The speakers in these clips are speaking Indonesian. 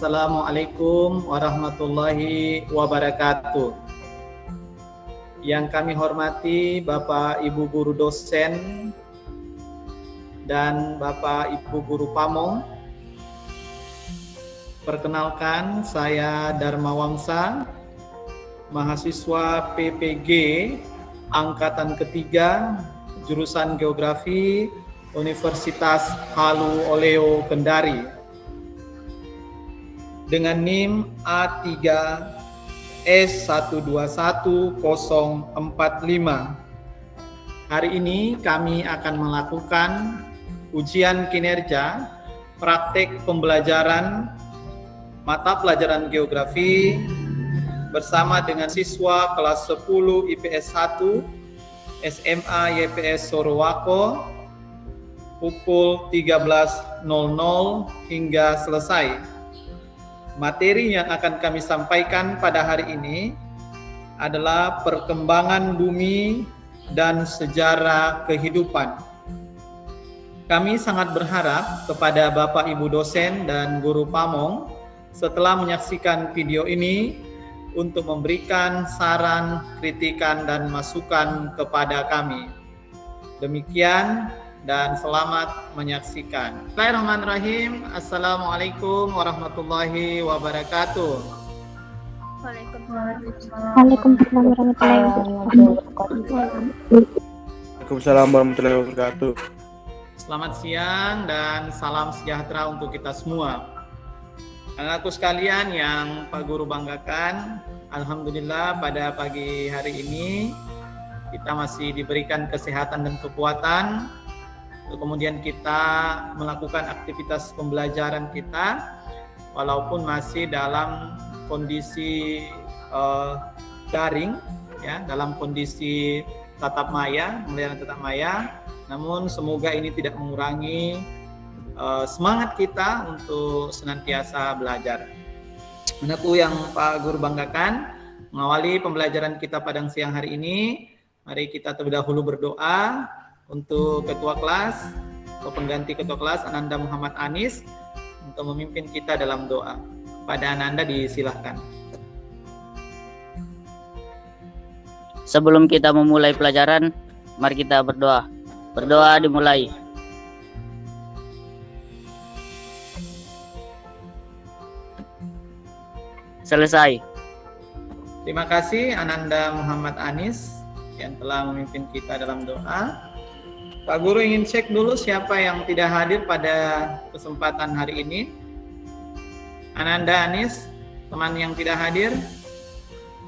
Assalamualaikum warahmatullahi wabarakatuh. Yang kami hormati Bapak Ibu Guru dosen dan Bapak Ibu Guru Pamong. Perkenalkan, saya Dharma Wangsa, mahasiswa PPG Angkatan Ketiga, jurusan Geografi, Universitas Halu Oleo Kendari. Dengan NIM A3S121045. Hari ini kami akan melakukan ujian kinerja praktek pembelajaran mata pelajaran geografi bersama dengan siswa kelas 10 IPS 1 SMA YPS Sorowako pukul 13.00 hingga selesai. Materi yang akan kami sampaikan pada hari ini adalah perkembangan bumi dan sejarah kehidupan. Kami sangat berharap kepada Bapak Ibu dosen dan guru Pamong setelah menyaksikan video ini untuk memberikan saran, kritikan, dan masukan kepada kami. Demikian dan selamat menyaksikan. Bismillahirrahmanirrahim. Assalamualaikum warahmatullahi wabarakatuh. Waalaikumsalam warahmatullahi wabarakatuh. Waalaikumsalam warahmatullahi wabarakatuh. Selamat siang dan salam sejahtera untuk kita semua. Anak-anakku sekalian yang Pak Guru banggakan, alhamdulillah pada pagi hari ini kita masih diberikan kesehatan dan kekuatan. Kemudian kita melakukan aktivitas pembelajaran kita walaupun masih dalam kondisi daring, ya, dalam kondisi tatap maya, pembelajaran tatap maya. Namun semoga ini tidak mengurangi semangat kita untuk senantiasa belajar. Anakku yang Pak Guru banggakan, mengawali pembelajaran kita pada siang hari ini, mari kita terlebih dahulu berdoa untuk Ketua Kelas atau pengganti Ketua Kelas Ananda Muhammad Anis untuk memimpin kita dalam doa. Pada Ananda disilahkan. Sebelum kita memulai pelajaran, mari kita berdoa. Berdoa dimulai. Selesai. Terima kasih Ananda Muhammad Anis yang telah memimpin kita dalam doa. Pak Guru ingin cek dulu siapa yang tidak hadir pada kesempatan hari ini. Ananda Anis, teman yang tidak hadir,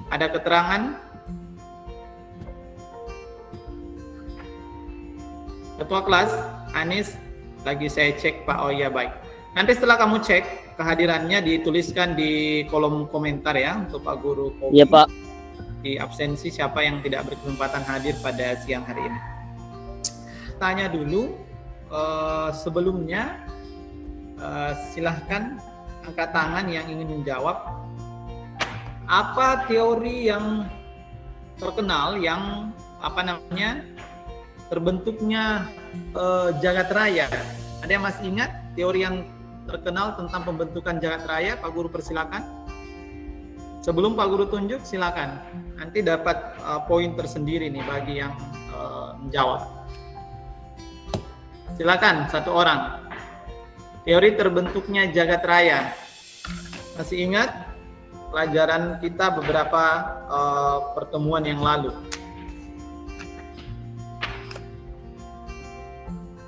ada keterangan? Ketua kelas Anis, lagi saya cek Pak. Oh iya, baik. Nanti setelah kamu cek kehadirannya dituliskan di kolom komentar ya untuk Pak Guru. Iya Pak. Di absensi siapa yang tidak berkesempatan hadir pada siang hari ini. Tanya dulu sebelumnya, silahkan angkat tangan yang ingin menjawab. Apa teori yang terkenal yang terbentuknya jagat raya? Ada yang masih ingat teori yang terkenal tentang pembentukan jagat raya? Pak Guru persilakan. Sebelum Pak Guru tunjuk, silakan. Nanti dapat poin tersendiri nih bagi yang menjawab. Silakan satu orang. Teori terbentuknya jagat raya. Masih ingat pelajaran kita beberapa pertemuan yang lalu?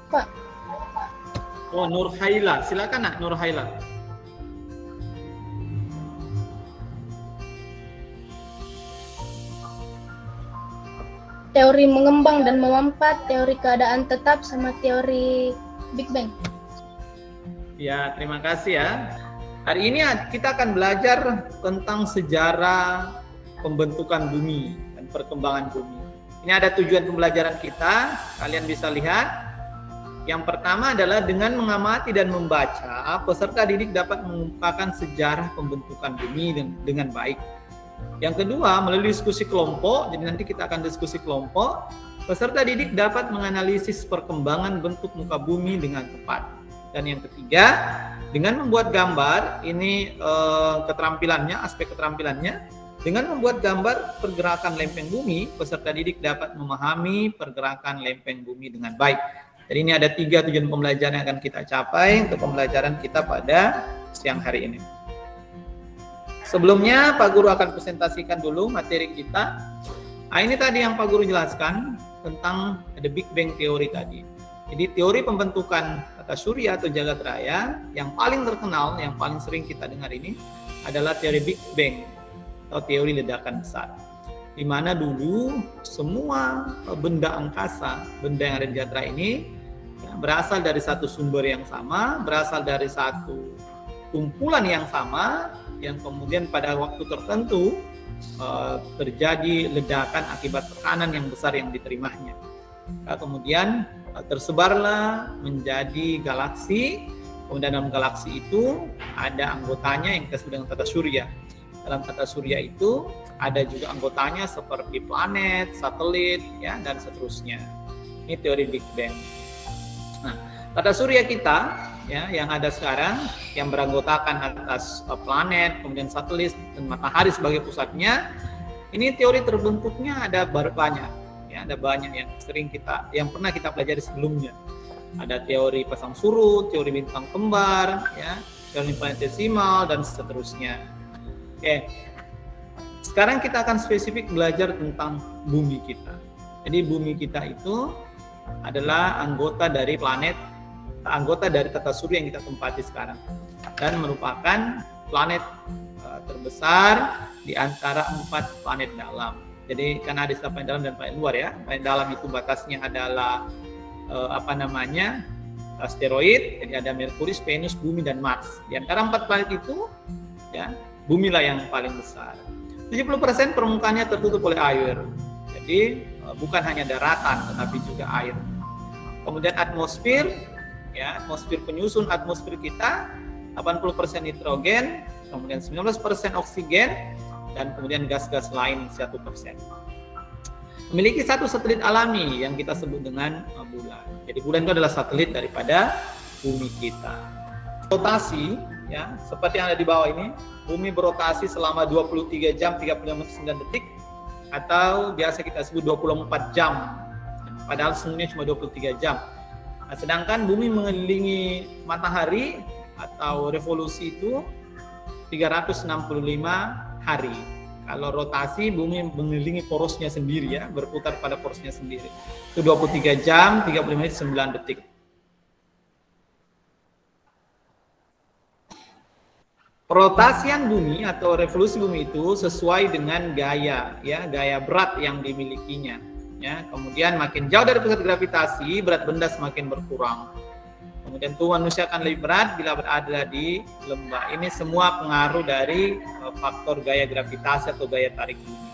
Pak. Oh, Nur Haila, silakan Nak, Nur Haila. Teori mengembang dan memampat, teori keadaan tetap, sama teori Big Bang. Ya, terima kasih ya. Hari ini kita akan belajar tentang sejarah pembentukan bumi dan perkembangan bumi. Ini ada tujuan pembelajaran kita, kalian bisa lihat. Yang pertama adalah dengan mengamati dan membaca, peserta didik dapat mengungkapkan sejarah pembentukan bumi dengan baik. Yang kedua, melalui diskusi kelompok, jadi nanti kita akan diskusi kelompok, peserta didik dapat menganalisis perkembangan bentuk muka bumi dengan tepat. Dan yang ketiga, dengan membuat gambar ini keterampilannya, aspek keterampilannya. Dengan membuat gambar pergerakan lempeng bumi, peserta didik dapat memahami pergerakan lempeng bumi dengan baik. Jadi ini ada 3 tujuan pembelajaran yang akan kita capai untuk pembelajaran kita pada siang hari ini. Sebelumnya Pak Guru akan presentasikan dulu materi kita. Nah, ini tadi yang Pak Guru jelaskan tentang the Big Bang Theory tadi. Jadi teori pembentukan tata surya atau jagat raya yang paling terkenal, yang paling sering kita dengar ini adalah teori Big Bang atau teori ledakan besar, di mana dulu semua benda angkasa, benda yang ada di jagat raya ini ya, berasal dari satu sumber yang sama, berasal dari satu kumpulan yang sama, yang kemudian pada waktu tertentu terjadi ledakan akibat tekanan yang besar yang diterimanya. Kemudian tersebarlah menjadi galaksi, kemudian dalam galaksi itu ada anggotanya yang kita sebut dengan tata surya. Dalam tata surya itu ada juga anggotanya seperti planet, satelit, ya, dan seterusnya. Ini teori Big Bang. Nah, tata surya kita ya yang ada sekarang yang beranggotakan atas planet, kemudian satelit dan matahari sebagai pusatnya, ini teori terbentuknya ada banyak, ya, ada banyak yang pernah kita pelajari sebelumnya. Ada teori pasang surut, teori bintang kembar, ya, teori planetesimal dan seterusnya. Oke. Sekarang kita akan spesifik belajar tentang bumi kita. Jadi bumi kita itu adalah anggota dari tata surya yang kita tempati sekarang dan merupakan planet terbesar di antara 4 planet dalam. Jadi karena ada planet dalam dan planet luar ya. Planet dalam itu batasnya adalah asteroid. Jadi ada Merkurius, Venus, Bumi dan Mars. Di antara 4 planet itu ya, Bumi lah yang paling besar. 70% permukaannya tertutup oleh air. Jadi bukan hanya daratan tetapi juga air. Kemudian atmosfer, ya, atmosfer penyusun atmosfer kita 80% nitrogen, kemudian 19% oksigen, dan kemudian gas-gas lain 1%. Memiliki satu satelit alami yang kita sebut dengan bulan. Jadi bulan itu adalah satelit daripada bumi kita. Rotasi, ya, seperti yang ada di bawah ini, bumi berotasi selama 23 jam 39 detik atau biasa kita sebut 24 jam. Padahal sebenarnya cuma 23 jam. Nah, sedangkan bumi mengelilingi matahari atau revolusi itu 365 hari. Kalau rotasi, bumi mengelilingi porosnya sendiri ya, berputar pada porosnya sendiri. Itu 23 jam 35 menit 9 detik. Perotasian bumi atau revolusi bumi itu sesuai dengan gaya berat yang dimilikinya. Ya, kemudian makin jauh dari pusat gravitasi, berat benda semakin berkurang. Kemudian tubuh manusia akan lebih berat bila berada di lembah. Ini semua pengaruh dari faktor gaya gravitasi atau gaya tarik bumi.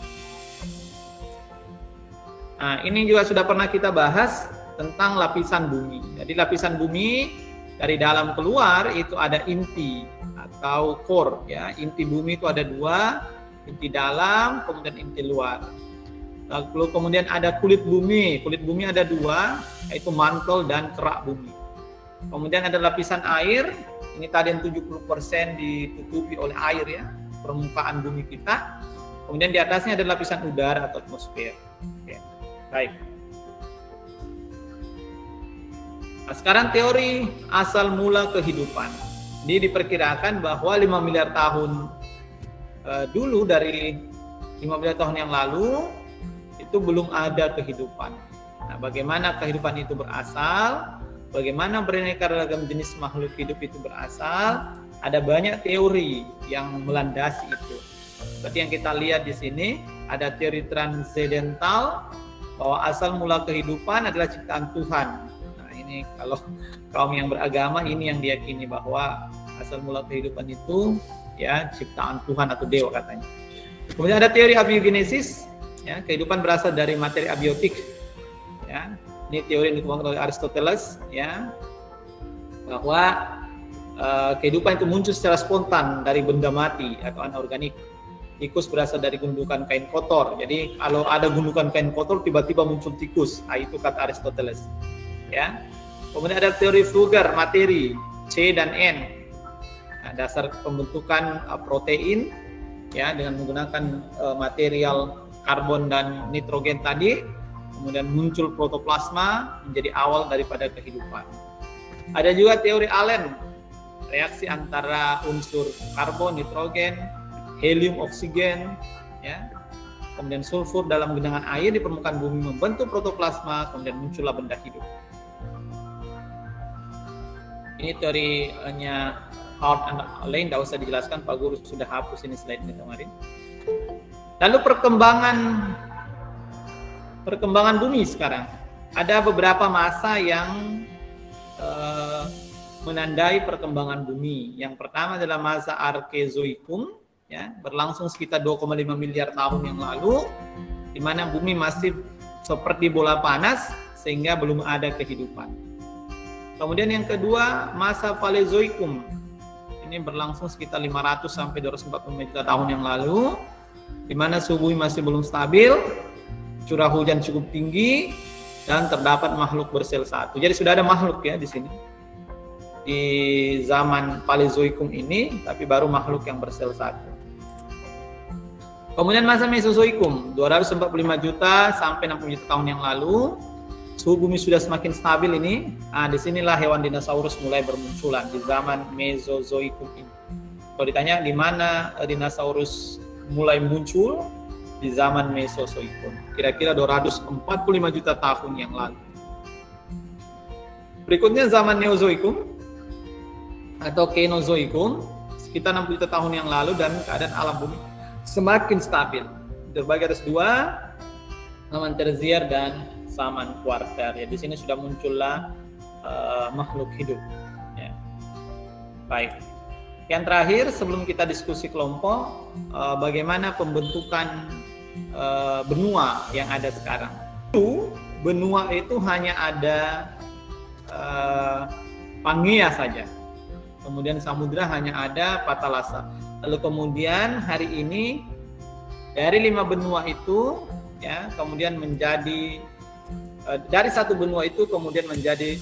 Nah, ini juga sudah pernah kita bahas tentang lapisan bumi. Jadi lapisan bumi dari dalam keluar itu ada inti atau core ya. Inti bumi itu ada 2, inti dalam kemudian inti luar. Lalu kemudian ada kulit bumi. Kulit bumi ada 2, yaitu mantel dan kerak bumi. Kemudian ada lapisan air. Ini tadi yang 70% ditutupi oleh air ya, permukaan bumi kita. Kemudian di atasnya ada lapisan udara atau atmosfer. Oke. Baik. Nah, sekarang teori asal mula kehidupan. Ini diperkirakan bahwa 5 miliar tahun dulu, dari 5 miliar tahun yang lalu itu belum ada kehidupan. Nah, bagaimana kehidupan itu berasal? Bagaimana beraneka ragam jenis makhluk hidup itu berasal? Ada banyak teori yang melandasi itu. Seperti yang kita lihat di sini, ada teori transendental bahwa asal mula kehidupan adalah ciptaan Tuhan. Nah, ini kalau kaum yang beragama ini yang diyakini bahwa asal mula kehidupan itu ya ciptaan Tuhan atau dewa katanya. Kemudian ada teori abiogenesis, ya, kehidupan berasal dari materi abiotik. Ya, ini teori yang dikembangkan oleh Aristoteles, ya, bahwa kehidupan itu muncul secara spontan dari benda mati atau anorganik. Tikus berasal dari gundukan kain kotor. Jadi kalau ada gundukan kain kotor tiba-tiba muncul tikus. Nah, itu kata Aristoteles. Ya. Kemudian ada teori Fugger materi C dan N. dasar pembentukan protein ya dengan menggunakan material karbon dan nitrogen tadi, kemudian muncul protoplasma menjadi awal daripada kehidupan. Ada juga teori Allen, reaksi antara unsur karbon, nitrogen, helium, oksigen, ya, kemudian sulfur dalam genangan air di permukaan bumi membentuk protoplasma, kemudian muncullah benda hidup. Ini teorinya Howard and Allen, tidak usah dijelaskan, Pak Guru sudah hapus ini slide ini kemarin. Lalu perkembangan bumi sekarang. Ada beberapa masa yang menandai perkembangan bumi. Yang pertama adalah masa Arkeozoikum, ya, berlangsung sekitar 2,5 miliar tahun yang lalu, di mana bumi masih seperti bola panas sehingga belum ada kehidupan. Kemudian yang kedua, masa Paleozoikum. Ini berlangsung sekitar 500 sampai 245 juta tahun yang lalu, di mana suhu bumi masih belum stabil, curah hujan cukup tinggi, dan terdapat makhluk bersel satu. Jadi sudah ada makhluk ya di sini. Di zaman Paleozoikum ini, tapi baru makhluk yang bersel satu. Kemudian masa Mesozoikum, 245 juta sampai 60 juta tahun yang lalu, suhu bumi sudah semakin stabil ini. Disinilah hewan dinosaurus mulai bermunculan di zaman Mesozoikum ini. Kalau ditanya di mana dinosaurus mulai muncul, di zaman Mesozoikum, kira-kira 245 juta tahun yang lalu. Berikutnya zaman Neozoikum atau Kenozoikum, sekitar 60 juta tahun yang lalu, dan keadaan alam bumi semakin stabil. Terbagi atas dua, zaman Tersier dan zaman Kuarter. Ya, di sini sudah muncullah makhluk hidup. Ya. Baik. Yang terakhir sebelum kita diskusi kelompok, bagaimana pembentukan benua yang ada sekarang. Benua itu hanya ada Pangea saja. Kemudian samudra hanya ada Patalasa. Lalu kemudian hari ini dari 5 benua itu, ya, kemudian menjadi dari satu benua itu kemudian menjadi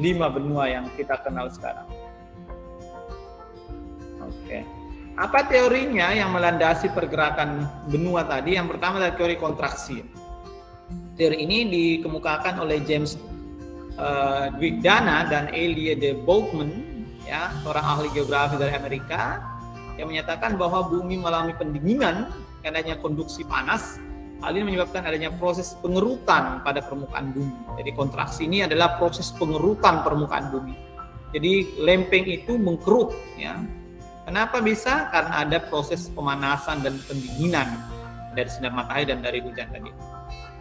5 benua yang kita kenal sekarang. Oke. Apa teorinya yang melandasi pergerakan benua tadi? Yang pertama adalah teori kontraksi. Teori ini dikemukakan oleh James Dwigdana dan Elie de Boukman, ya, seorang ahli geografi dari Amerika, yang menyatakan bahwa bumi mengalami pendinginan karena adanya konduksi panas. Hal ini menyebabkan adanya proses pengerutan pada permukaan bumi. Jadi kontraksi ini adalah proses pengerutan permukaan bumi. Jadi lempeng itu mengkerut, ya. Kenapa bisa? Karena ada proses pemanasan dan pendinginan dari sinar matahari dan dari hujan tadi.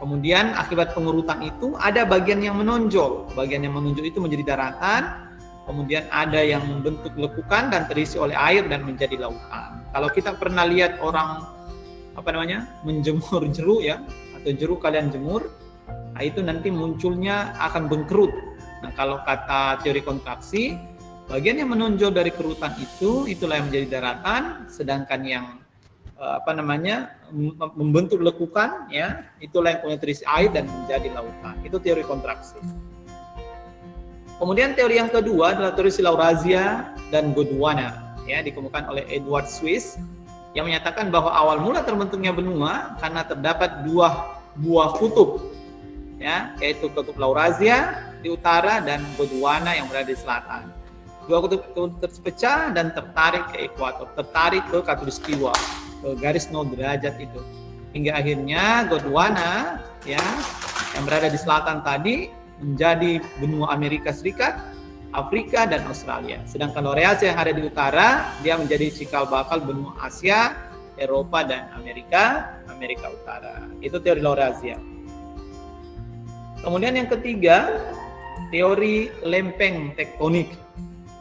Kemudian akibat pengerutan itu ada bagian yang menonjol. Bagian yang menonjol itu menjadi daratan. Kemudian ada yang membentuk lekukan dan terisi oleh air dan menjadi lautan. Kalau kita pernah lihat orang menjemur jeruk, ya, atau jeruk kalian jemur, nah itu nanti munculnya akan bengkerut. Nah, kalau kata teori kontraksi, bagian yang menonjol dari kerutan itulah yang menjadi daratan, sedangkan yang membentuk lekukan, ya, itulah yang punya terisi air dan menjadi lautan. Itu teori kontraksi. Kemudian teori yang kedua adalah teori Laurasia dan Gondwana, ya, dikemukakan oleh Edward Swiss, yang menyatakan bahwa awal mula terbentuknya benua karena terdapat 2 buah kutub, ya, yaitu kutub Laurasia di utara dan Gondwana yang berada di selatan. 2 kutub terpecah dan tertarik ke ekuator, tertarik ke khatulistiwa, ke garis 0 derajat itu, hingga akhirnya Gondwana, ya, yang berada di selatan tadi menjadi benua Amerika Serikat, Afrika, dan Australia. Sedangkan Laurasia yang ada di utara, dia menjadi cikal bakal benua Asia, Eropa, dan Amerika Utara. Itu teori Laurasia. Kemudian yang ketiga, teori lempeng tektonik.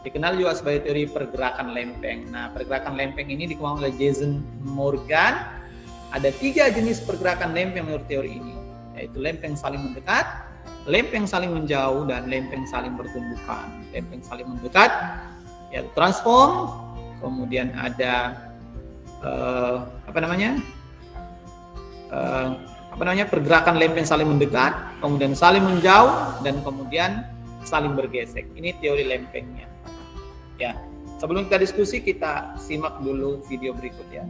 Dikenal juga sebagai teori pergerakan lempeng. Nah, pergerakan lempeng ini dikembangkan oleh Jason Morgan. Ada 3 jenis pergerakan lempeng menurut teori ini, yaitu lempeng saling mendekat, lempeng saling menjauh, dan lempeng saling bertumbukan. Lempeng saling mendekat, ya, transform. Kemudian ada pergerakan lempeng saling mendekat, kemudian saling menjauh, dan kemudian saling bergesek. Ini teori lempengnya. Ya, Sebelum kita diskusi, kita simak dulu video berikut ya.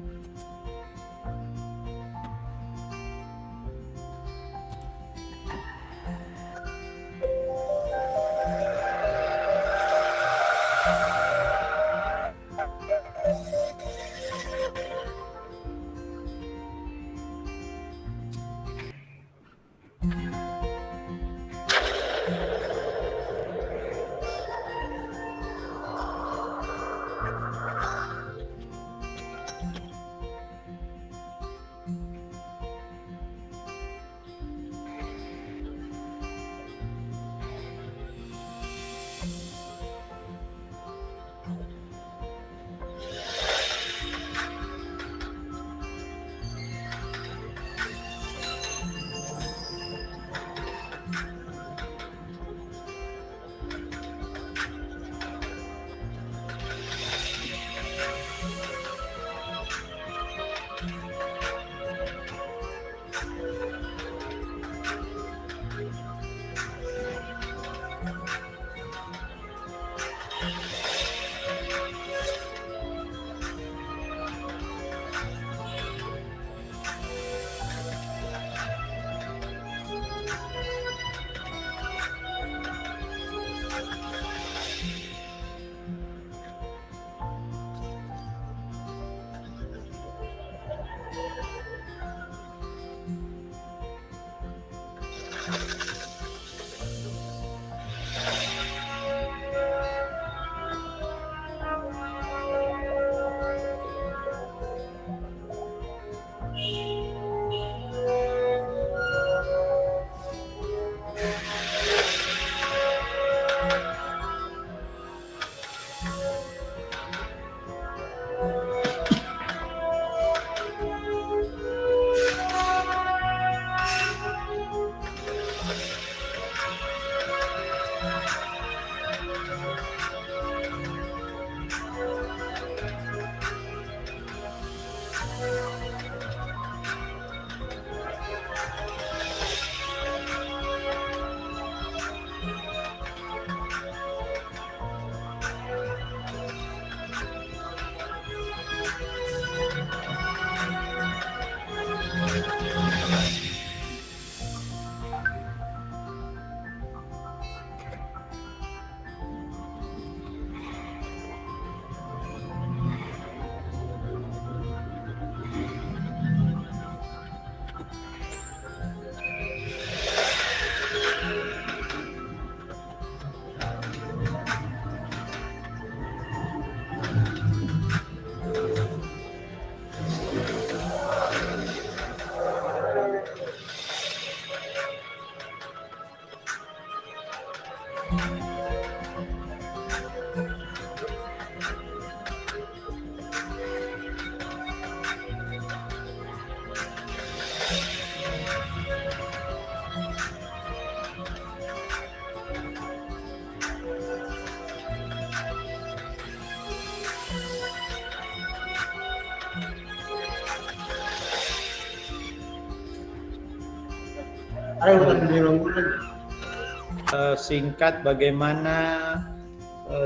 Singkat bagaimana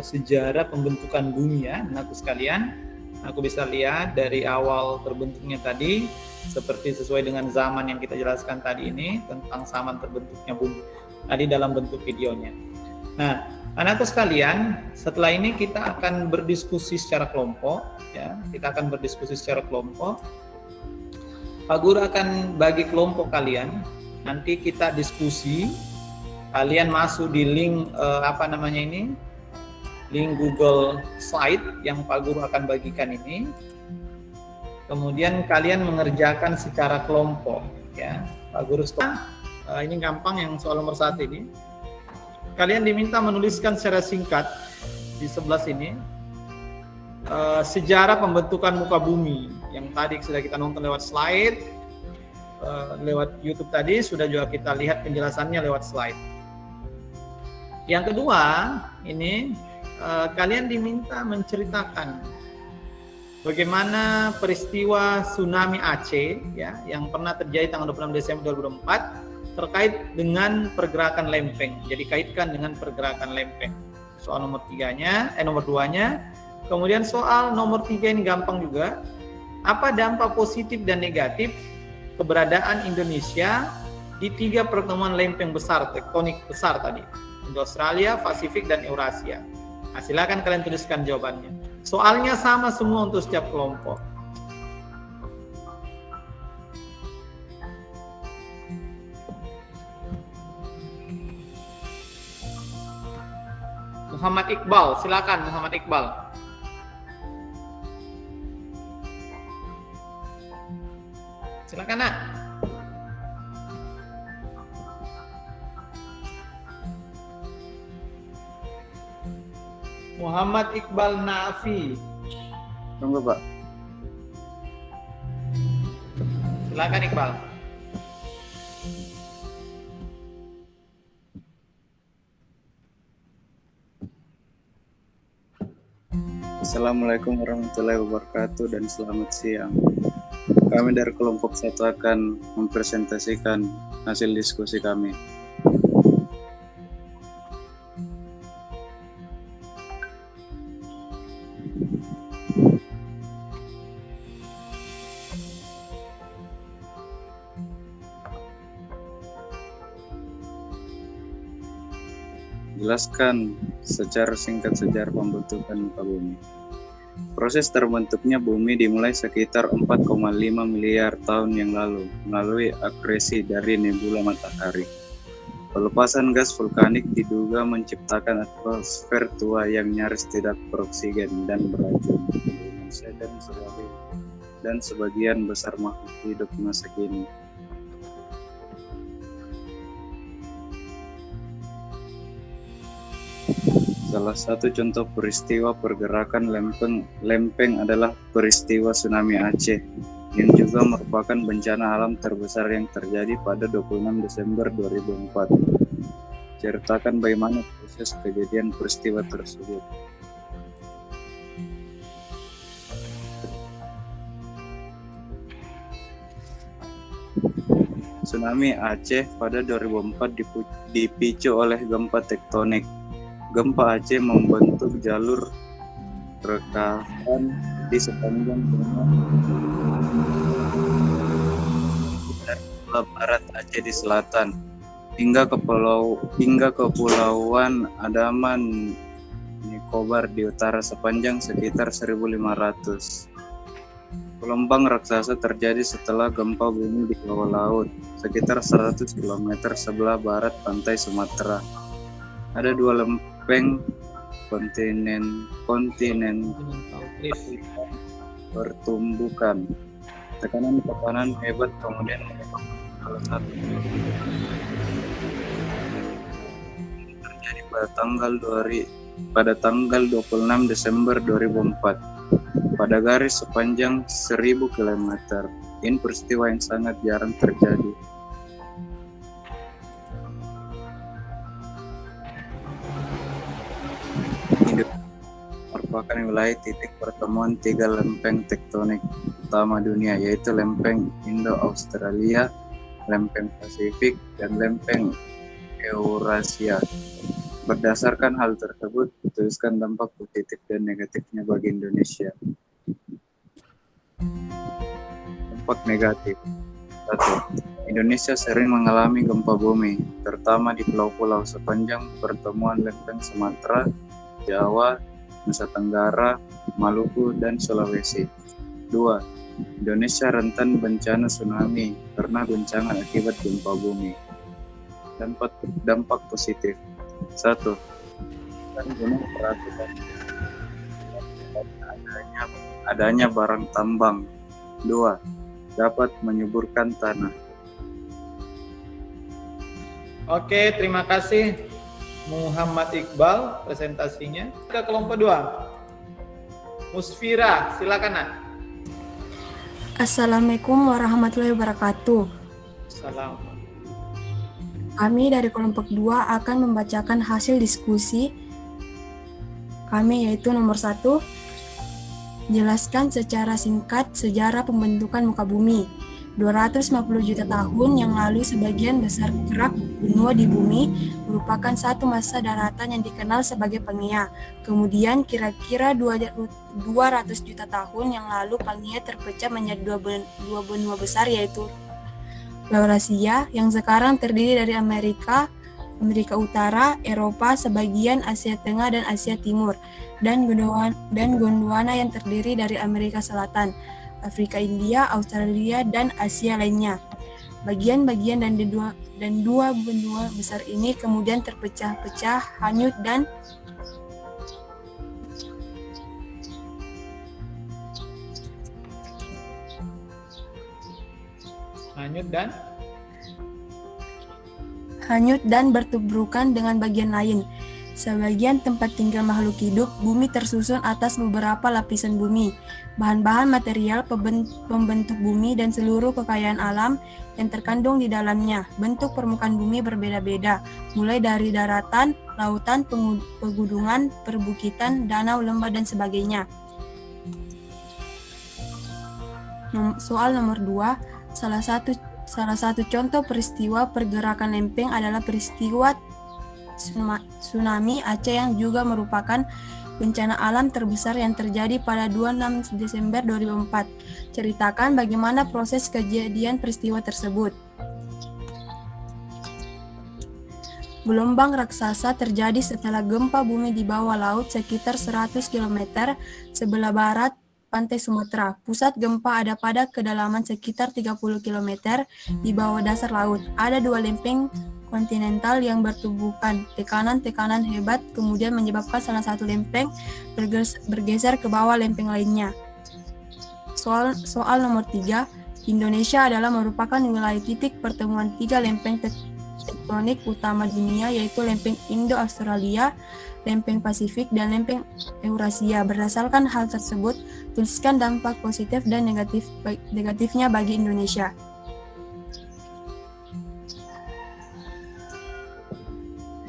sejarah pembentukan bumi ya, anakku sekalian. Aku bisa lihat dari awal terbentuknya tadi, seperti sesuai dengan zaman yang kita jelaskan tadi ini, tentang zaman terbentuknya bumi tadi dalam bentuk videonya. Nah, anakku sekalian, setelah ini kita akan berdiskusi secara kelompok ya. Kita akan berdiskusi secara kelompok. Pak Guru akan bagi kelompok kalian. Nanti kita diskusi. Kalian masuk di link link Google Slide yang Pak Guru akan bagikan ini. Kemudian kalian mengerjakan secara kelompok ya. Pak Guru ini gampang yang soal nomor 1 ini. Kalian diminta menuliskan secara singkat di sebelah sini sejarah pembentukan muka bumi yang tadi sudah kita nonton lewat slide, lewat YouTube tadi sudah juga kita lihat penjelasannya lewat slide. Yang kedua, ini kalian diminta menceritakan bagaimana peristiwa tsunami Aceh ya yang pernah terjadi tanggal 26 Desember 2004 terkait dengan pergerakan lempeng. Jadi kaitkan dengan pergerakan lempeng. Soal nomor 2-nya, Kemudian soal nomor 3 ini gampang juga. Apa dampak positif dan negatif keberadaan Indonesia di 3 pertemuan lempeng besar, tektonik besar tadi, untuk Australia, Pasifik, dan Eurasia? Nah, silakan kalian tuliskan jawabannya. Soalnya sama semua untuk setiap kelompok. Muhammad Iqbal, silakan Muhammad Iqbal. Silakan nak. Muhammad Iqbal Nafi. Tunggu Pak. Silakan Iqbal. Assalamualaikum warahmatullahi wabarakatuh dan selamat siang. Kami dari kelompok 1 akan mempresentasikan hasil diskusi kami. Jelaskan secara singkat sejarah pembentukan muka bumi. Proses terbentuknya bumi dimulai sekitar 4,5 miliar tahun yang lalu melalui akresi dari nebula matahari. Pelepasan gas vulkanik diduga menciptakan atmosfer tua yang nyaris tidak beroksigen dan beracun bagi manusia dan sebagian besar makhluk hidup masa kini. Salah satu contoh peristiwa pergerakan lempeng adalah peristiwa tsunami Aceh, yang juga merupakan bencana alam terbesar yang terjadi pada 26 Desember 2004. Ceritakan bagaimana proses kejadian peristiwa tersebut. Tsunami Aceh pada 2004 dipicu oleh gempa tektonik. Gempa Aceh membentuk jalur rekahan di sepanjang dari Pulau Barat Aceh di selatan hingga kepulauan Andaman Nicobar di utara sepanjang sekitar 1.500. Gelombang raksasa terjadi setelah gempa bumi di bawah laut sekitar 100 km sebelah barat pantai Sumatera. Ada 2 lempeng kontinen pertumbukan. Tekanan hebat kemudian salah satu terjadi pada tanggal 26 Desember 2004 pada garis sepanjang 1.000 km. Ini peristiwa yang sangat jarang terjadi. Merupakan wilayah titik pertemuan 3 lempeng tektonik utama dunia, yaitu lempeng Indo-Australia, lempeng Pasifik, dan lempeng Eurasia. Berdasarkan hal tersebut, tuliskan dampak positif dan negatifnya bagi Indonesia. Dampak negatif. 1. Indonesia sering mengalami gempa bumi, terutama di pulau-pulau sepanjang pertemuan lempeng Sumatera, Jawa, Nusa Tenggara, Maluku, dan Sulawesi. 2. Indonesia rentan bencana tsunami karena goncangan akibat gempa bumi. Dampak positif. 1. Gunung berapi dan adanya barang tambang. 2. Dapat menyuburkan tanah. Oke, terima kasih Muhammad Iqbal presentasinya. Ke kelompok 2. Musfira, silakan Nak. Assalamualaikum warahmatullahi wabarakatuh. Salam. Kami dari kelompok 2 akan membacakan hasil diskusi kami, yaitu nomor 1. Jelaskan secara singkat sejarah pembentukan muka bumi. 250 juta tahun yang lalu sebagian besar kerak benua di bumi merupakan satu masa daratan yang dikenal sebagai Pangea. Kemudian kira-kira 200 juta tahun yang lalu Pangea terpecah menjadi dua benua besar, yaitu Laurasia yang sekarang terdiri dari Amerika Utara, Eropa, sebagian Asia Tengah dan Asia Timur, dan Gondwana yang terdiri dari Amerika Selatan, Afrika, India, Australia, dan Asia lainnya. Bagian-bagian dan dua benua besar ini kemudian terpecah-pecah, hanyut dan bertubrukan dengan bagian lain. Sebagian tempat tinggal makhluk hidup, bumi tersusun atas beberapa lapisan bumi. Bahan-bahan material pembentuk bumi dan seluruh kekayaan alam yang terkandung di dalamnya. Bentuk permukaan bumi berbeda-beda, mulai dari daratan, lautan, pegunungan, perbukitan, danau, lembah, dan sebagainya. Soal nomor 2, salah satu contoh peristiwa pergerakan lempeng adalah peristiwa tsunami Aceh yang juga merupakan bencana alam terbesar yang terjadi pada 26 Desember 2004. Ceritakan bagaimana proses kejadian peristiwa tersebut. Gelombang raksasa terjadi setelah gempa bumi di bawah laut sekitar 100 km sebelah barat pantai Sumatera. Pusat gempa ada pada kedalaman sekitar 30 km di bawah dasar laut. Ada dua lempeng kontinental yang bertubuhkan tekanan-tekanan hebat kemudian menyebabkan salah satu lempeng bergeser ke bawah lempeng lainnya. Soal nomor 3, Indonesia adalah merupakan wilayah titik pertemuan tiga lempeng tektonik utama dunia, yaitu lempeng Indo-Australia, lempeng Pasifik, dan lempeng Eurasia. Berdasarkan hal tersebut, tuliskan dampak positif dan negatifnya bagi Indonesia.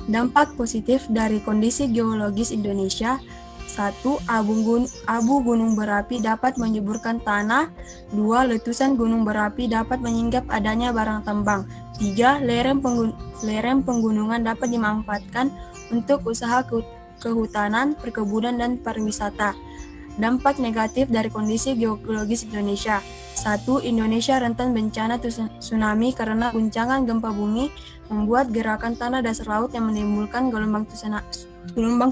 Dampak positif dari kondisi geologis Indonesia: 1. Abu gunung berapi dapat menyuburkan tanah. 2. Letusan gunung berapi dapat menyinggap adanya barang tambang. 3. Lereng penggunungan dapat dimanfaatkan untuk usaha kehutanan, perkebunan, dan pariwisata. Dampak negatif dari kondisi geologis Indonesia: 1. Indonesia rentan bencana tsunami karena guncangan gempa bumi membuat gerakan tanah dasar laut yang menimbulkan gelombang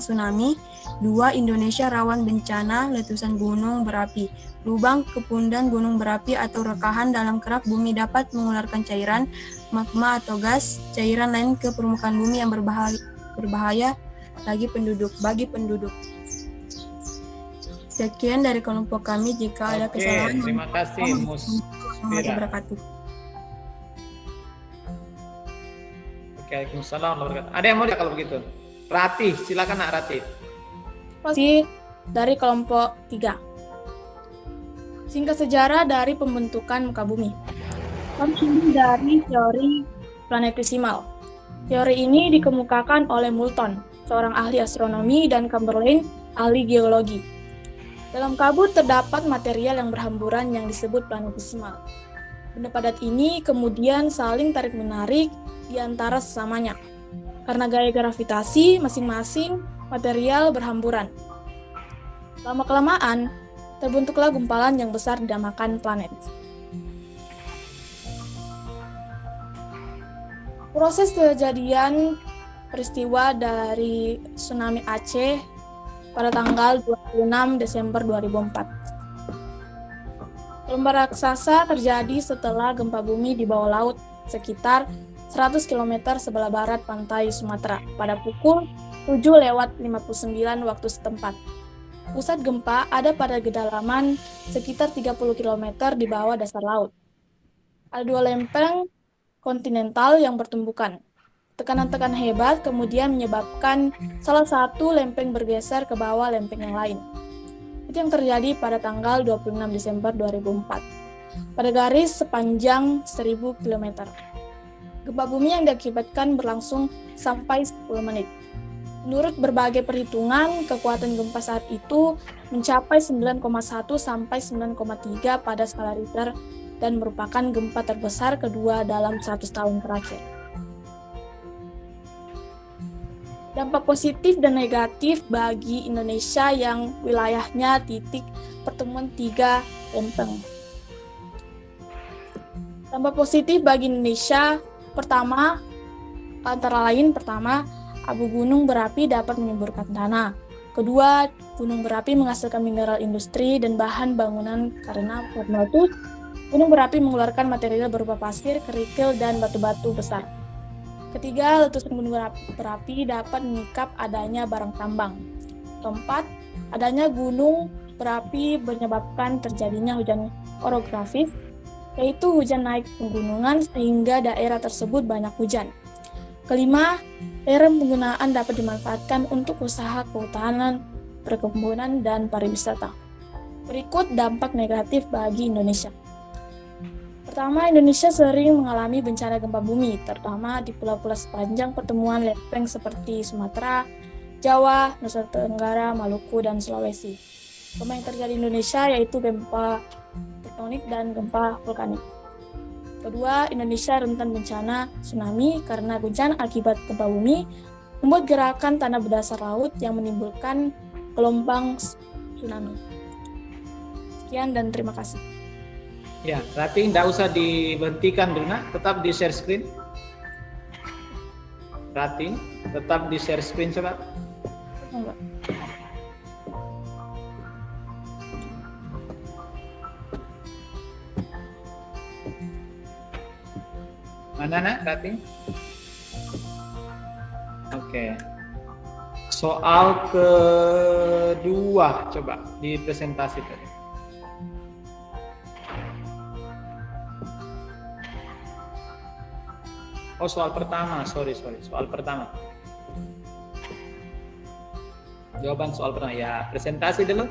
tsunami. 2. Indonesia rawan bencana letusan gunung berapi. Lubang kepundan gunung berapi atau rekahan dalam kerak bumi dapat mengeluarkan cairan, magma atau gas, cairan lain ke permukaan bumi yang berbahaya bagi penduduk. Sekian dari kelompok kami. Jika ada kesalahan, terima kasih Musfira. Waalaikumsalam warahmatullahi wabarakatuh. Ada yang mau kalau begitu? Ratih, silakan Nak Ratih. Masih dari kelompok 3. Singkat sejarah dari pembentukan muka bumi. Kami dari teori planetesimal. Teori ini dikemukakan oleh Moulton, seorang ahli astronomi, dan Chamberlain, ahli geologi. Dalam kabut terdapat material yang berhamburan yang disebut planetesimal. Benda padat ini kemudian saling tarik-menarik di antara sesamanya. Karena gaya gravitasi, masing-masing material berhamburan. Lama-kelamaan, terbentuklah gumpalan yang besar dinamakan planet. Proses kejadian peristiwa dari tsunami Aceh pada tanggal 26 Desember 2004. Gelombang raksasa terjadi setelah gempa bumi di bawah laut sekitar 100 km sebelah barat pantai Sumatera pada pukul 7:59 waktu setempat. Pusat gempa ada pada kedalaman sekitar 30 km di bawah dasar laut. Ada dua lempeng kontinental yang bertumbukan. Tekanan-tekanan hebat kemudian menyebabkan salah satu lempeng bergeser ke bawah lempeng yang lain. Itu yang terjadi pada tanggal 26 Desember 2004, pada garis sepanjang 1000 km. Gempa bumi yang diakibatkan berlangsung sampai 10 menit. Menurut berbagai perhitungan, kekuatan gempa saat itu mencapai 9,1 sampai 9,3 pada skala Richter dan merupakan gempa terbesar kedua dalam 100 tahun terakhir. Dampak positif dan negatif bagi Indonesia yang wilayahnya titik pertemuan 3 lempeng. Dampak positif bagi Indonesia antara lain abu gunung berapi dapat menyuburkan tanah. Kedua, gunung berapi menghasilkan mineral industri dan bahan bangunan karena meletus. Gunung berapi mengeluarkan material berupa pasir, kerikil, dan batu-batu besar. Ketiga, letusan gunung berapi dapat menyikap adanya barang tambang. Keempat, adanya gunung berapi menyebabkan terjadinya hujan orografis, yaitu hujan naik pegunungan sehingga daerah tersebut banyak hujan. Kelima, daerah penggunaan dapat dimanfaatkan untuk usaha kehutanan, perkebunan, dan pariwisata. Berikut dampak negatif bagi Indonesia. Pertama, Indonesia sering mengalami bencana gempa bumi, terutama di pulau-pulau sepanjang pertemuan lempeng seperti Sumatera, Jawa, Nusa Tenggara, Maluku, dan Sulawesi. Gempa yang terjadi di Indonesia yaitu gempa tektonik dan gempa vulkanik. Kedua, Indonesia rentan bencana tsunami karena bencana akibat gempa bumi membuat gerakan tanah berdasar laut yang menimbulkan gelombang tsunami. Sekian dan terima kasih. Ya, berarti tidak usah dihentikan dulu, nak. Tetap di share screen. Berarti tetap di share screen coba. Enggak. Mana, nak? Berarti? Oke. Soal kedua coba di presentasi tadi. Oh, soal pertama, sorry, soal pertama. Jawaban soal pertama, ya presentasi dulu.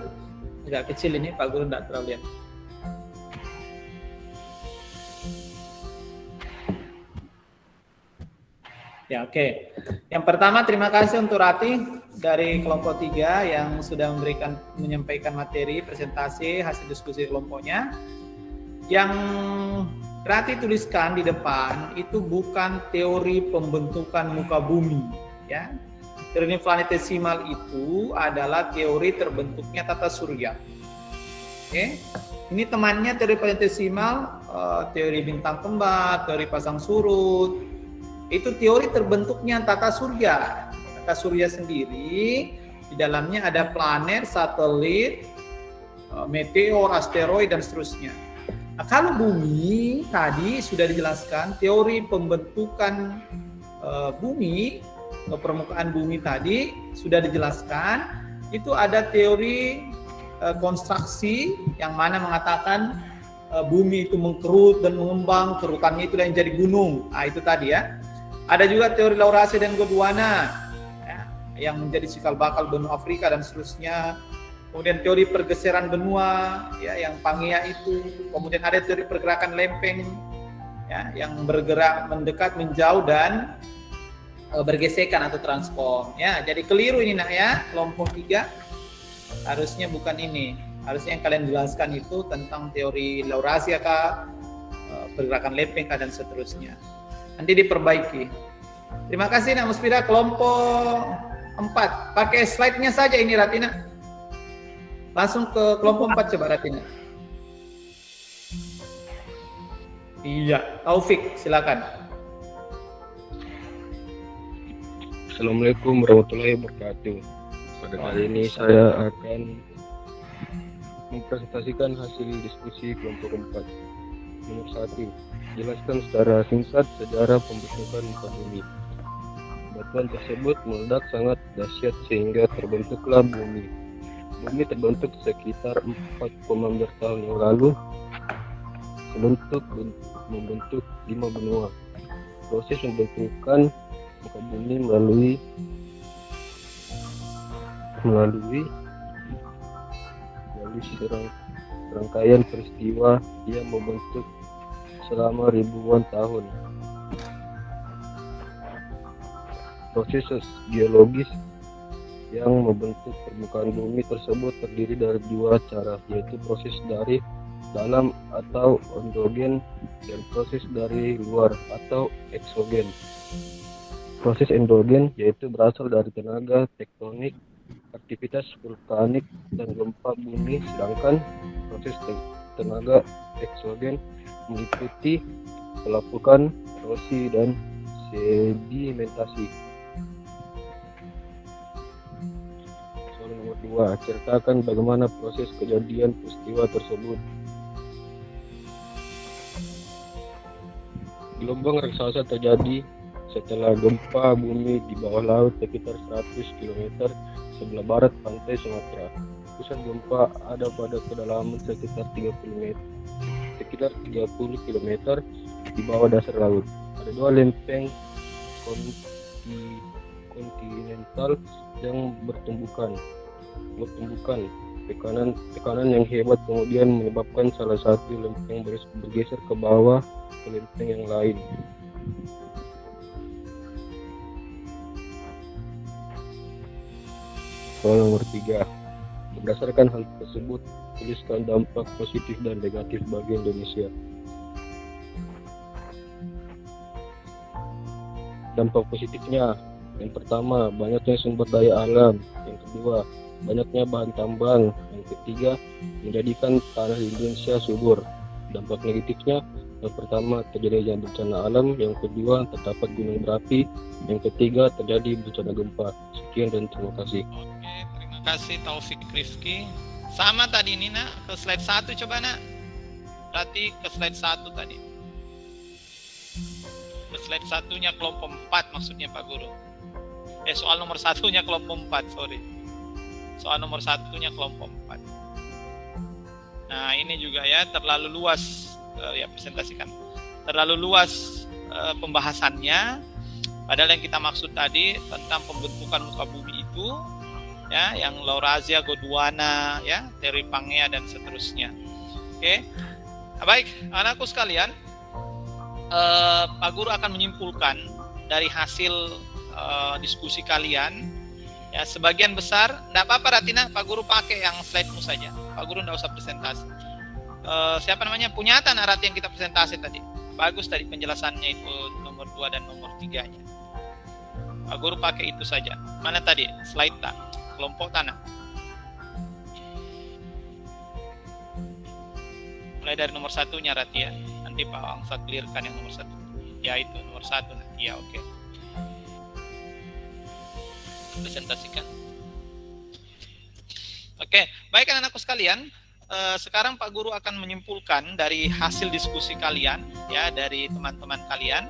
Agak kecil ini, Pak Guru tidak terlalu lihat. Ya, oke. Yang pertama, terima kasih untuk Rati dari kelompok 3 yang sudah menyampaikan materi presentasi hasil diskusi kelompoknya. Yang Rati tuliskan di depan itu bukan teori pembentukan muka bumi, ya. Teori planetesimal itu adalah teori terbentuknya tata surya. Oke. Ini temannya teori planetesimal, teori bintang kembar, teori pasang surut. Itu teori terbentuknya tata surya. Tata surya sendiri di dalamnya ada planet, satelit, meteor, asteroid, dan seterusnya. Nah, kalau bumi tadi sudah dijelaskan teori pembentukan bumi, permukaan bumi tadi sudah dijelaskan. Itu ada teori konstruksi yang mana mengatakan bumi itu mengkerut dan mengembang, kerutannya itu yang jadi gunung. Nah, itu tadi ya. Ada juga teori Laurasi dan Gondwana ya, yang menjadi cikal bakal benua Afrika dan seterusnya. Kemudian teori pergeseran benua ya, yang Pangea itu. Kemudian ada teori pergerakan lempeng ya, yang bergerak mendekat, menjauh, dan bergesekan atau transform ya. Jadi keliru ini, nak ya, kelompok 3 harusnya bukan ini. Harusnya yang kalian jelaskan itu tentang teori Laurasia kah, pergerakan lempeng kah, dan seterusnya. Nanti diperbaiki. Terima kasih, Nak Muspira. Kelompok 4 pakai slide-nya saja ini, Ratina. Langsung ke kelompok 4 coba, Ratina. Iya, Taufik, silakan. Assalamualaikum warahmatullahi wabarakatuh. Pada kali ini saya akan mempresentasikan hasil diskusi kelompok 4. Nomor 1, jelaskan secara singkat sejarah pembentukan muka bumi. Batuan tersebut meledak sangat dahsyat sehingga terbentuklah bumi. Bumi terbentuk sekitar 4,4 tahun yang lalu membentuk 5 benua. Proses pembentukan muka bumi melalui serangkaian peristiwa yang membentuk selama ribuan tahun. Proses geologis yang membentuk permukaan bumi tersebut terdiri dari 2 cara, yaitu proses dari dalam atau endogen dan proses dari luar atau eksogen. Proses endogen yaitu berasal dari tenaga tektonik, aktivitas vulkanik, dan gempa bumi, sedangkan proses tenaga eksogen meliputi pelapukan, erosi, dan sedimentasi. Soal nomor 2, ceritakan bagaimana proses kejadian peristiwa tersebut. Gelombang raksasa terjadi setelah gempa bumi di bawah laut sekitar 100 km sebelah barat pantai Sumatera. Pusat gempa ada pada kedalaman sekitar 30 km di bawah dasar laut. Ada 2 lempeng kontinental yang bertumbukan. Tekanan yang hebat kemudian menyebabkan salah satu lempeng bergeser ke bawah ke lempeng yang lain. Soal nomor 3. Berdasarkan hal tersebut, tuliskan dampak positif dan negatif bagi Indonesia. Dampak positifnya, yang pertama, banyaknya sumber daya alam. Yang kedua, banyaknya bahan tambang. Yang ketiga, menjadikan tanah Indonesia subur. Dampak negatifnya, yang pertama, terjadinya bencana alam. Yang kedua, terdapat gunung berapi. Yang ketiga, terjadi bencana gempa. Sekian dan terima kasih. Oke, terima kasih Taufik Rifki. Sama tadi ini nak, ke slide 1 coba nak. Berarti ke slide 1 tadi. Ke slide 1-nya kelompok 4 maksudnya Pak Guru. Soal nomor 1-nya kelompok 4, sorry. Soal nomor 1-nya kelompok 4. Nah ini juga ya, terlalu luas ya presentasikan. Terlalu luas pembahasannya. Padahal yang kita maksud tadi tentang pembentukan muka bumi itu, ya, yang Laurasia, Gondwana, ya, teori Pangea dan seterusnya. Oke, baik, anakku sekalian, Pak Guru akan menyimpulkan dari hasil diskusi kalian. Ya, sebagian besar, enggak apa-apa Ratina, Pak Guru pakai yang slide-mu saja. Pak Guru enggak usah presentasi. Siapa namanya? Punyata anak Rati yang kita presentasi tadi. Bagus tadi penjelasannya itu nomor 2 dan nomor 3-nya. Pak Guru pakai itu saja. Mana tadi? Slide tak? Kelompok tanah. Mulai dari nomor 1-nya Rati ya. Nanti Pak Angsa clearkan yang nomor 1. Ya itu nomor 1 nanti ya, oke. Presentasikan. Oke, baik anak-anakku sekalian. Sekarang Pak Guru akan menyimpulkan dari hasil diskusi kalian, ya, dari teman-teman kalian.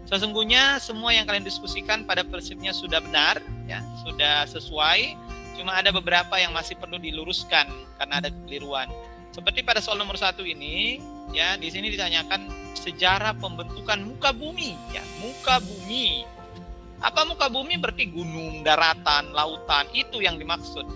Sesungguhnya semua yang kalian diskusikan pada prinsipnya sudah benar, ya, sudah sesuai. Cuma ada beberapa yang masih perlu diluruskan karena ada kekeliruan. Seperti pada soal nomor 1 ini, ya, di sini ditanyakan sejarah pembentukan muka bumi, ya, muka bumi. Apa muka bumi? Berarti gunung, daratan, lautan, itu yang dimaksud.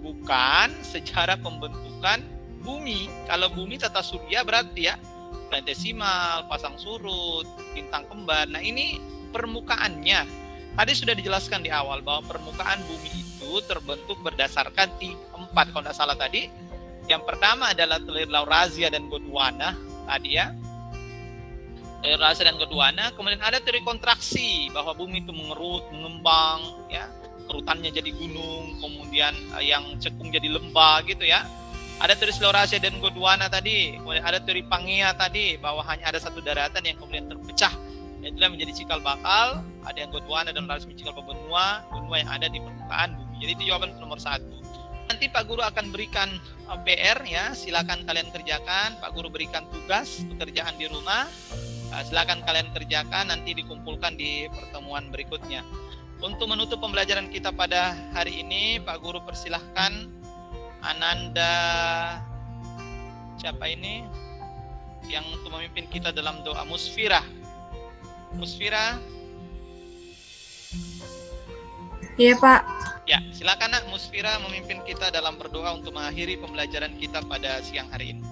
Bukan sejarah pembentukan bumi. Kalau bumi tata surya berarti ya planetesimal, pasang surut, bintang kembar. Nah ini permukaannya. Tadi sudah dijelaskan di awal bahwa permukaan bumi itu terbentuk berdasarkan 4 kalau tidak salah tadi. Yang pertama adalah telir Laurasia dan Gondwana tadi ya. Telir Laurasia dan Gondwana. Kemudian ada teori kontraksi bahwa bumi itu mengerut, mengembang, ya. Kerutannya jadi gunung, kemudian yang cekung jadi lembah gitu ya. Ada teori Laurasia dan Gondwana tadi, kemudian ada teori Pangea tadi bahwa hanya ada satu daratan yang kemudian terpecah, itulah menjadi cikal bakal. Ada yang Gondwana dan Laurasia cikal benua yang ada di permukaan bumi. Jadi itu jawaban nomor 1. Nanti Pak Guru akan berikan PR ya, silakan kalian kerjakan. Pak Guru berikan tugas pekerjaan di rumah, silakan kalian kerjakan, nanti dikumpulkan di pertemuan berikutnya. Untuk menutup pembelajaran kita pada hari ini, Pak Guru persilahkan Ananda, siapa ini, yang untuk memimpin kita dalam doa Musfira. Musfira. Iya Pak. Ya, silakan Nak Musfira memimpin kita dalam berdoa untuk mengakhiri pembelajaran kita pada siang hari ini.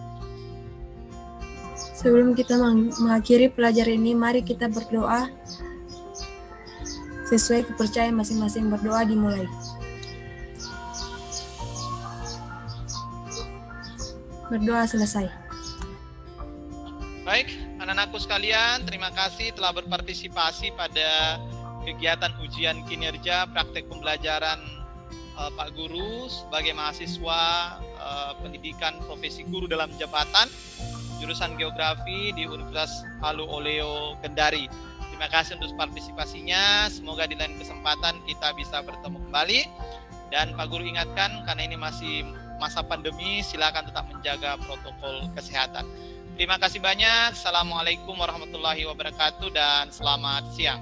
Sebelum kita mengakhiri pelajaran ini, mari kita berdoa. Sesuai kepercayaan masing-masing, berdoa dimulai. Berdoa selesai. Baik, anak-anakku sekalian, terima kasih telah berpartisipasi pada kegiatan ujian kinerja praktek pembelajaran Pak Guru sebagai mahasiswa pendidikan profesi guru dalam jabatan jurusan geografi di Universitas Halu Oleo Kendari. Terima kasih untuk partisipasinya. Semoga di lain kesempatan kita bisa bertemu kembali. Dan Pak Guru ingatkan, karena ini masih masa pandemi, silakan tetap menjaga protokol kesehatan. Terima kasih banyak. Assalamualaikum warahmatullahi wabarakatuh dan selamat siang.